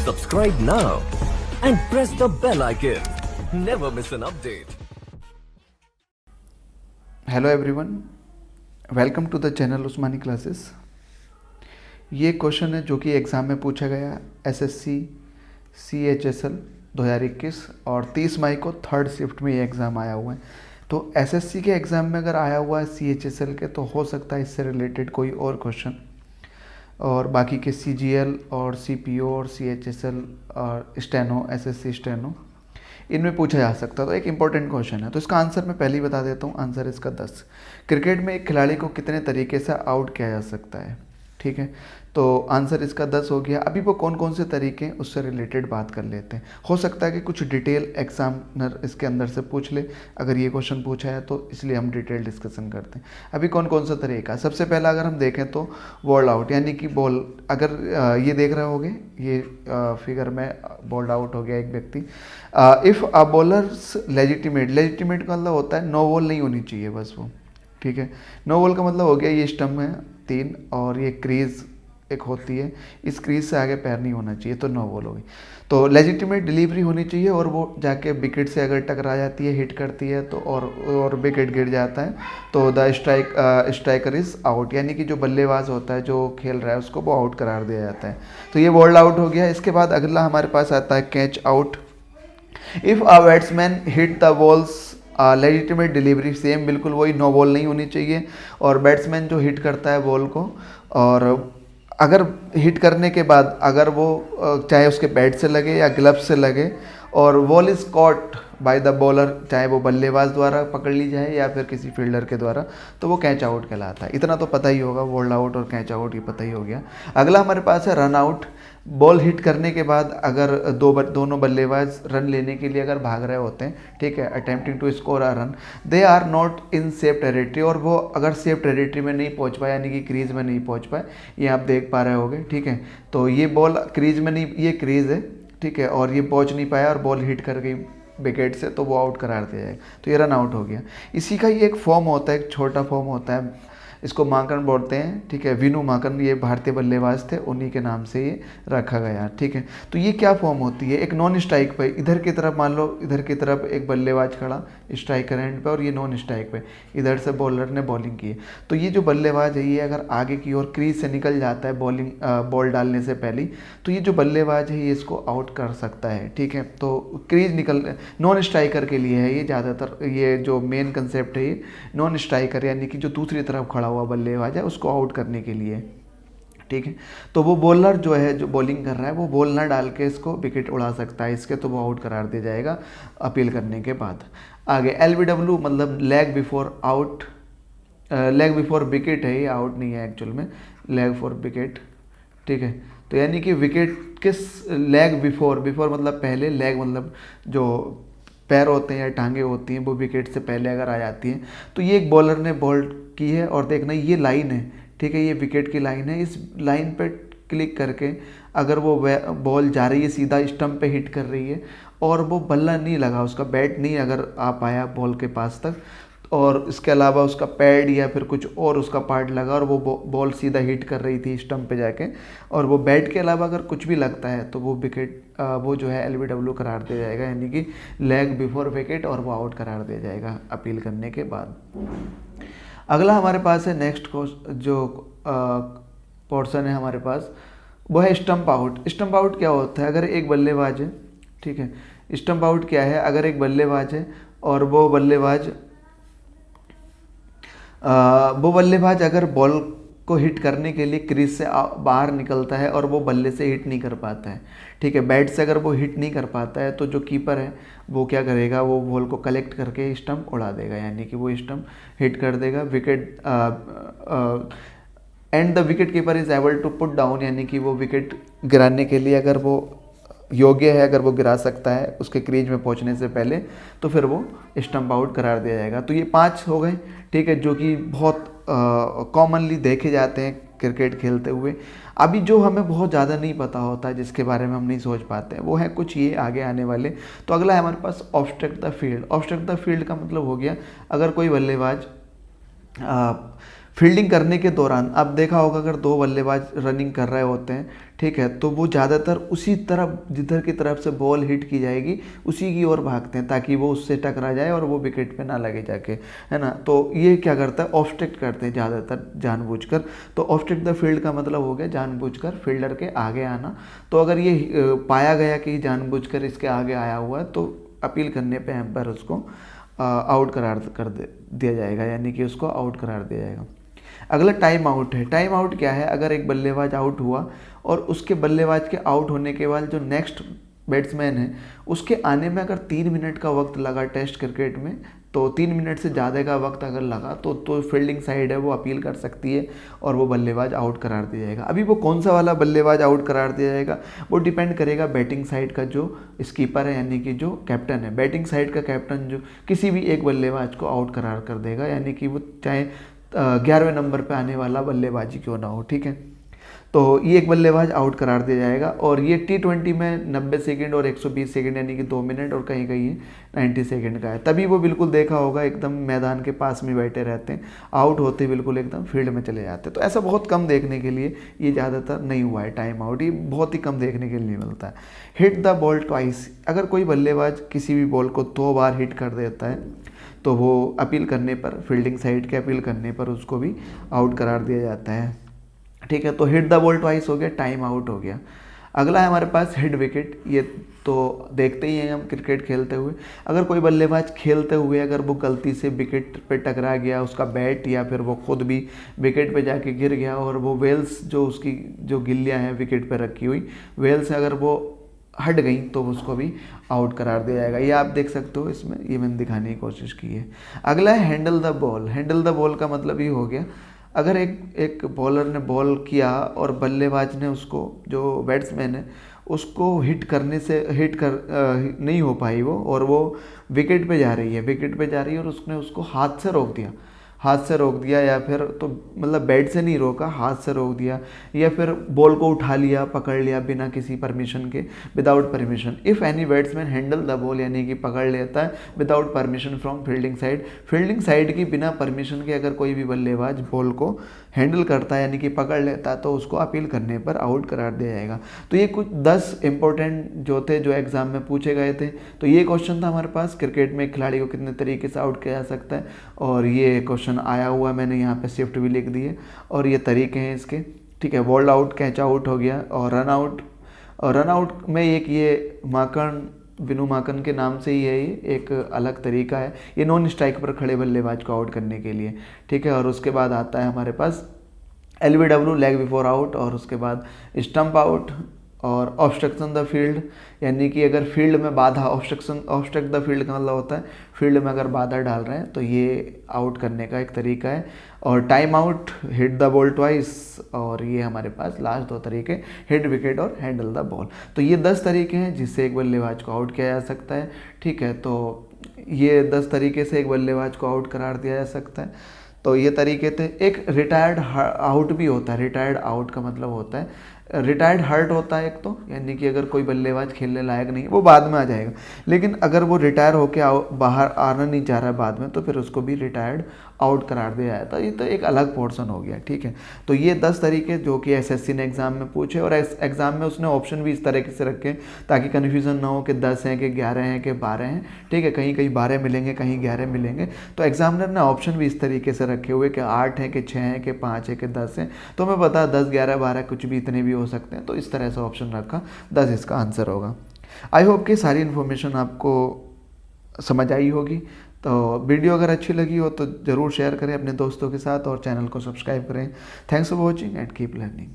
Subscribe now and press the bell icon. Never miss an update. Hello everyone, welcome to the channel Usmani classes. ये question है जो कि exam में पूछा गया एसएससी CHSL 2021 और 30 मई को थर्ड शिफ्ट में ये एग्ज़ाम आया हुआ है। तो एसएससी के एग्ज़ाम में अगर आया हुआ है CHSL के तो हो सकता है इससे रिलेटेड कोई और क्वेश्चन, और बाकी के CGL और CPO और CHSL और स्टेनो SSC स्टेनो इनमें पूछा जा सकता है। तो एक इंपॉर्टेंट क्वेश्चन है, तो इसका आंसर मैं पहले ही बता देता हूँ। आंसर इसका 10। क्रिकेट में एक खिलाड़ी को कितने तरीके से आउट किया जा सकता है, ठीक है। तो आंसर इसका 10 हो गया। अभी वो कौन कौन से तरीके उससे रिलेटेड बात कर लेते हैं। हो सकता है कि कुछ डिटेल एग्जामिनर इसके अंदर से पूछ ले, अगर ये क्वेश्चन पूछा है तो इसलिए हम डिटेल डिस्कशन करते हैं। अभी कौन कौन सा तरीका, सबसे पहला अगर हम देखें तो बॉल आउट, यानी कि बॉल अगर ये देख रहे होगे, ये फिगर में बॉल्ड आउट हो गया एक व्यक्ति। इफ़ अ बॉलर्स लेजिटिमेट का मतलब होता है नो बॉल नहीं होनी चाहिए बस वो, ठीक है। नो बॉल का मतलब हो गया ये स्टंप है 3 और ये क्रीज एक होती है, इस क्रीज से आगे पैर नहीं होना चाहिए, तो नो बॉल होगी। तो लेजिटिमेट डिलीवरी होनी चाहिए और वो जाके विकेट से अगर टकरा जाती है, हिट करती है तो और विकेट गिर जाता है तो द स्ट्राइकर इज आउट, यानी कि जो बल्लेबाज होता है जो खेल रहा है उसको वो आउट करार दिया जाता है। तो ये बॉल्ड आउट हो गया। इसके बाद अगला हमारे पास आता है catch out. If a batsman hit the balls legitimate delivery, same बिल्कुल वही, नो बॉल नहीं होनी चाहिए। और बैट्समैन जो हिट करता है बॉल को, और अगर हिट करने के बाद अगर वो चाहे उसके बैट से लगे या ग्लव्स से लगे और ball is caught by the bowler, चाहे वो बल्लेबाज द्वारा पकड़ ली जाए या फिर किसी फील्डर के द्वारा, तो वो कैच आउट कहलाता है। इतना तो पता ही होगा, बॉल्ड आउट और कैच आउट ये पता ही हो गया। अगला हमारे पास है रन आउट। बॉल हिट करने के बाद अगर दोनों बल्लेबाज रन लेने के लिए अगर भाग रहे होते हैं, ठीक है, attempting to score a run, they are not in safe territory, और वो अगर सेफ टेरिटरी में नहीं पहुंच पाए, यानी कि क्रीज में नहीं पहुंच पाए, ये आप देख पा रहे होगे, ठीक है। तो ये बॉल क्रीज में नहीं, ये क्रीज है, ठीक है, और ये पहुंच नहीं पाया और बॉल हिट कर गई विकेट से, तो वो आउट करार दिया जाएगा। तो ये रन आउट हो गया। इसी का ये एक फॉर्म होता है, एक छोटा फॉर्म होता है, इसको माकन बोलते हैं, ठीक है। विनू माकन ये भारतीय बल्लेबाज थे, उन्हीं के नाम से ये रखा गया, ठीक है। तो ये क्या फॉर्म होती है, एक नॉन स्ट्राइक पे, इधर की तरफ मान लो इधर की तरफ एक बल्लेबाज खड़ा स्ट्राइकर एंड पे और ये नॉन स्ट्राइक पे, इधर से बॉलर ने बॉलिंग की है। तो ये जो बल्लेबाज है ये अगर आगे की ओर क्रीज से निकल जाता है बॉल डालने से पहले, तो ये जो बल्लेबाज है ये इसको आउट कर सकता है, ठीक है। तो क्रीज निकल नॉन स्ट्राइकर के लिए है ये ज़्यादातर, ये जो मेन कंसेप्ट है ये नॉन स्ट्राइकर, यानी कि जो दूसरी तरफ खड़ा हुआ बल्लेबाज है उसको आउट करने के लिए, ठीक है। तो वो बॉलर जो है जो बॉलिंग कर रहा है वो बॉल ना डाल के इसको विकेट उड़ा सकता है इसके, तो वो आउट करार दिया जाएगा अपील करने के बाद। आगे LBW मतलब leg before out, leg before wicket है, ये आउट नहीं है एक्चुअल में, लेग फॉर विकेट, ठीक है। तो यानी कि विकेट के लेग बिफोर मतलब पहले, लेग मतलब जो पैर होते हैं या टांगे होती हैं वो विकेट से पहले अगर आ जाती हैं, तो ये एक बॉलर ने बॉल की है और देखना ये लाइन है, ठीक है, ये विकेट की लाइन है। इस लाइन पे क्लिक करके अगर वो बॉल जा रही है सीधा स्टंप पे हिट कर रही है और वो बल्ला नहीं लगा, उसका बैट नहीं अगर आ पाया बॉल के पास तक, और इसके अलावा उसका पैड या फिर कुछ और उसका पार्ट लगा और वो बॉल सीधा हिट कर रही थी स्टंप पे जाके, और वो बैट के अलावा अगर कुछ भी लगता है तो वो विकेट वो जो है LBW करार दिया जाएगा, यानी कि लेग बिफोर विकेट, और वो आउट करार दिया जाएगा अपील करने के बाद। अगला हमारे पास है नेक्स्ट जो पोर्शन है हमारे पास, वो है स्टंप आउट। स्टंप आउट क्या होता है, अगर एक बल्लेबाज है, ठीक है, स्टंप आउट क्या है, अगर एक बल्लेबाज है और वो बल्लेबाज अगर बॉल को हिट करने के लिए क्रीज से बाहर निकलता है और वो बल्ले से हिट नहीं कर पाता है, ठीक है, बैट से अगर वो हिट नहीं कर पाता है, तो जो कीपर है वो क्या करेगा, वो बॉल को कलेक्ट करके स्टंप उड़ा देगा, यानी कि वो स्टंप हिट कर देगा। Wicket and the wicket keeper is able to put down, यानी कि वो विकेट गिराने के लिए अगर वो योग्य है, अगर वो गिरा सकता है उसके क्रीज में पहुंचने से पहले, तो फिर वो स्टंप आउट करार दिया जाएगा। तो ये 5 हो गए, ठीक है, जो कि बहुत कॉमनली देखे जाते हैं क्रिकेट खेलते हुए। अभी जो हमें बहुत ज़्यादा नहीं पता होता है, जिसके बारे में हम नहीं सोच पाते हैं, वो है कुछ ये आगे आने वाले। तो अगला है हमारे पास obstruct the field. Obstruct the field का मतलब हो गया, अगर कोई बल्लेबाज फील्डिंग करने के दौरान अब देखा होगा अगर दो बल्लेबाज रनिंग कर रहे होते हैं, ठीक है, तो वो ज़्यादातर उसी तरफ जिधर की तरफ से बॉल हिट की जाएगी उसी की ओर भागते हैं ताकि वो उससे टकरा जाए और वो विकेट पे ना लगे जाके, है ना। तो ये क्या करता है, ऑब्स्ट्रक्ट करते हैं ज़्यादातर जानबूझकर। तो ऑब्स्ट्रक्ट द फील्ड का मतलब हो गया जानबूझकर फील्डर के आगे आना। तो अगर ये पाया गया कि जानबूझकर इसके आगे आया हुआ है तो अपील करने पे एम्पायर उसको आउट करार कर दिया जाएगा, यानी कि उसको आउट करार दिया जाएगा। अगला टाइम आउट है। टाइम आउट क्या है, अगर एक बल्लेबाज आउट हुआ और उसके बल्लेबाज के आउट होने के बाद जो नेक्स्ट बैट्समैन है उसके आने में अगर 3 मिनट का वक्त लगा टेस्ट क्रिकेट में, तो 3 मिनट से ज़्यादा का वक्त अगर लगा तो फील्डिंग साइड है वो अपील कर सकती है और वो बल्लेबाज आउट करार दिया जाएगा। अभी वो कौन सा वाला बल्लेबाज आउट करार दिया जाएगा वो डिपेंड करेगा बैटिंग साइड का जो स्कीपर है, यानी कि जो कैप्टन है। बैटिंग साइड का कैप्टन जो किसी भी एक बल्लेबाज को आउट करार कर देगा, यानी कि वो चाहे 11वें नंबर पे आने वाला बल्लेबाजी क्यों ना हो, ठीक है। तो ये एक बल्लेबाज आउट करार दिया जाएगा। और ये T20 में 90 सेकंड और 120 सेकंड यानी कि 2 मिनट और कहीं कहीं 90 सेकंड का है। तभी वो बिल्कुल देखा होगा एकदम मैदान के पास में बैठे रहते हैं, आउट होते बिल्कुल एकदम फील्ड में चले जाते हैं। तो ऐसा बहुत कम देखने के लिए ये ज़्यादातर नहीं हुआ है टाइम आउट, ये बहुत ही कम देखने के लिए मिलता है। हिट द बॉल ट्वाइस, अगर कोई बल्लेबाज किसी भी बॉल को 2 बार हिट कर देता है तो वो अपील करने पर, फील्डिंग साइड के अपील करने पर उसको भी आउट करार दिया जाता है, ठीक है। तो हिट द बॉल ट्वाइस हो गया, टाइम आउट हो गया। अगला है हमारे पास हिट विकेट। ये तो देखते ही हैं हम क्रिकेट खेलते हुए, अगर कोई बल्लेबाज खेलते हुए अगर वो गलती से विकेट पे टकरा गया, उसका बैट या फिर वो खुद भी विकेट पे जाके गिर गया और वो वेल्स जो उसकी जो गिल्लियाँ हैं विकेट पे रखी हुई वेल से अगर वो हट गई तो उसको भी आउट करार दिया जाएगा। ये आप देख सकते हो इसमें, ये मैंने दिखाने की कोशिश की है। अगला है handle the ball. Handle the ball का मतलब ये हो गया, अगर एक बॉलर ने बॉल किया और बल्लेबाज ने उसको, जो बैट्समैन है उसको हिट करने से नहीं हो पाई वो, और वो विकेट पे जा रही है और उसने उसको हाथ से रोक दिया या फिर तो मतलब बैट से नहीं रोका, हाथ से रोक दिया, या फिर बॉल को उठा लिया, पकड़ लिया बिना किसी परमिशन के, without permission. If any batsman handle the ball, यानी कि पकड़ लेता है without permission from fielding side की बिना परमिशन के अगर कोई भी बल्लेबाज बॉल को हैंडल करता है यानी कि पकड़ लेता है तो उसको अपील करने पर आउट करार दिया जाएगा। तो ये कुछ 10 इंपॉर्टेंट जो थे जो एग्जाम में पूछे गए थे। तो ये क्वेश्चन था हमारे पास, क्रिकेट में एक खिलाड़ी को कितने तरीके से आउट किया जा सकता है, और ये क्वेश्चन आया हुआ है, मैंने यहाँ पे शिफ्ट भी लिख दी है और ये तरीके हैं इसके, ठीक है। बॉल्ड आउट, कैच आउट हो गया, और रन आउट। और रन आउट में एक ये विनू माकन के नाम से ही है, ये एक अलग तरीका है, ये नॉन स्ट्राइक पर खड़े बल्लेबाज को आउट करने के लिए, ठीक है। और उसके बाद आता है हमारे पास LBW, लेग बिफोर आउट, और उसके बाद स्टंप आउट और ऑब्स्ट्रक्शन द फील्ड, यानी कि अगर फील्ड में बाधा, ऑब्स्ट्रक्ट द फील्ड का मतलब होता है फील्ड में अगर बाधा डाल रहे हैं तो ये आउट करने का एक तरीका है। और time out, hit the ball twice, और ये हमारे पास लास्ट 2 तरीके, हिट विकेट और हैंडल द बॉल। तो ये 10 तरीके हैं जिससे एक बल्लेबाज को आउट किया जा सकता है, ठीक है। तो ये 10 तरीके से एक बल्लेबाज को आउट करार दिया जा सकता है। तो ये तरीके थे। एक रिटायर्ड आउट भी होता है। रिटायर्ड आउट का मतलब होता है रिटायर्ड हर्ट होता है एक तो, यानी कि अगर कोई बल्लेबाज खेलने लायक नहीं, वो बाद में आ जाएगा, लेकिन अगर वो रिटायर होकर बाहर आना नहीं चाह रहा है बाद में तो फिर उसको भी रिटायर्ड आउट करार दिया जाता है। ये तो एक अलग पोर्शन हो गया, ठीक है। तो ये 10 तरीके जो कि SSC ने एग्जाम में पूछे, और एग्जाम में उसने ऑप्शन भी इस तरीके से रखे ताकि कन्फ्यूज़न ना हो कि 10 हैं कि 11 हैं कि 12 हैं, ठीक है। कहीं कहीं 12 मिलेंगे, कहीं 11 मिलेंगे। तो एग्जामिनर ने ऑप्शन भी इस तरीके से रखे हुए कि 8 हैं कि 6 हैं कि 5 है कि 10 हैं। तो हमें पता 10, 11, 12 कुछ भी इतने भी हो सकते हैं, तो इस तरह से ऑप्शन रखा, 10 इसका आंसर होगा। आई होप कि सारी इन्फॉर्मेशन आपको समझ आई होगी। तो वीडियो अगर अच्छी लगी हो तो ज़रूर शेयर करें अपने दोस्तों के साथ और चैनल को सब्सक्राइब करें। Thanks for watching and keep learning.